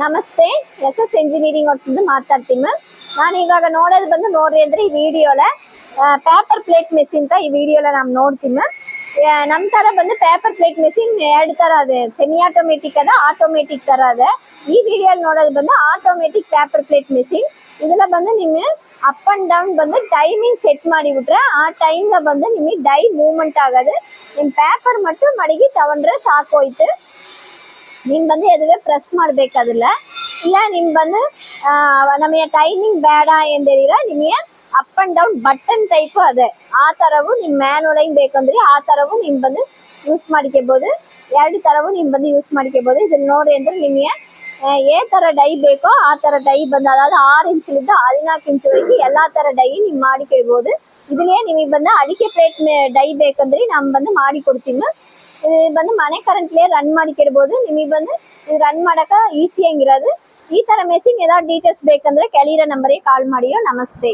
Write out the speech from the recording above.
ನಮಸ್ತೆ, SS engineering works ಮಾತಾಡ್ತೀನಿ ma'am. ನಾನು ಇವಾಗ ನೋಡೋದು ಬಂದು ನೋಡ್ರಿ ಅಂದ್ರೆ ಈ ವಿಡಿಯೋಲ ಪೇಪರ್ ಪ್ಲೇಟ್ ಮೆಷಿನ್ ಈ ವಿಡಿಯೋಲ ನಾವು ನೋಡ್ತೀವಿ ಮ್ಯಾಮ್. ನಮ್ಮ ತರ ಬಂದು ಪೇಪರ್ ಪ್ಲೇಟ್ ಮೆಷಿನ್ ಎರಡು ತರ ಅದೇ, ಸೆಮಿ ಆಟೋಮೆಟಿಕ್ ಅದ, ಆಟೋಮೆಟಿಕ್ ತರ ಅದ. ಈ ವಿಡಿಯೋಲಿ ನೋಡೋದು ಬಂದು ಆಟೋಮೆಟಿಕ್ ಪೇಪರ್ ಪ್ಲೇಟ್ ಮೆಷಿನ್. ಇದೆಲ್ಲ ಬಂದು ನಿಮಗೆ ಅಪ್ ಅಂಡ್ ಡೌನ್ ಬಂದು ಟೈಮಿಂಗ್ ಸೆಟ್ ಮಾಡಿಬಿಟ್ರೆ ಆ ಟೈಮ್ல ಬಂದು ನಿಮಗೆ ಡೈ ಮೂವ್ಮೆಂಟ್ ಆಗೋದು. ನಿಮ್ಮ ಪೇಪರ್ மட்டும் ಮಡಗಿ ತಗೊಂಡ್ರೆ ಸಾಕೋಯ್ತು. ನೀವು ಬಂದು ಎದುವೇ ಪ್ರೆಸ್ ಮಾಡಬೇಕಾದಿಲ್ಲ. ಇಲ್ಲ ನಿಮ್ ಬಂದು ನಮಗೆ ಟೈಮಿಂಗ್ ಬೇಡ ಎಂದೇಳಿದ್ರೆ ನಿಮಗೆ up and down button type ಅದೇ, ಆ ತರವು ನಿಮ್ ಮ್ಯಾನುವಲ್ ಬೇಕಂದ್ರೆ ಆ ತರವು ನಿಮ್ ಬಂದು ಯೂಸ್ ಮಾಡ್ಕೋಬಹುದು. ಎರಡು ತರವು ನಿಮ್ ಬಂದು ಯೂಸ್ ಮಾಡ್ಕೋಬಹುದು. ಇದನ್ನ ನೋಡಿ ಅಂದ್ರೆ ನಿಮಗೆ ಏ ತರ ಡೈ ಬೇಕೋ ಆ ತರ ಡೈ ಬಂದು, ಅದಾದ 6 ಇಂಚಿನಿಂದ 14 ಇಂಚಿವರೆಗೆ ಎಲ್ಲಾ ತರ ಡೈ ನೀವು ಮಾಡಿಕೊಳ್ಬಹುದು. ಇದನ್ನೇ ನಿಮಗೆ ಬಂದು ಅಡಿಕೆ ಪ್ಲೇಟ್ ಡೈ ಬೇಕಂದ್ರೆ ನಾವು ಬಂದು ಮಾಡಿ ಕೊಡ್ತೀವಿ. ಬಂದು ಮನೆ ಕರೆಂಟ್ಲೇ ರನ್ ಮಾಡಿಕೊಳ್ಬಹುದು. ನಿಮಗೆ ಬಂದು ರನ್ ಮಾಡಕ ಈಸಿ ಆಗಿರೋದು. ಈ ತರ ಮೆಷಿನ್ ಏನಾದ್ರು ಡೀಟೇಲ್ಸ್ ಬೇಕಂದ್ರೆ ಕೆಳಗಿರೋ ನಂಬರ್ಗೆ ಕಾಲ್ ಮಾಡಿಯೋ. ನಮಸ್ತೆ.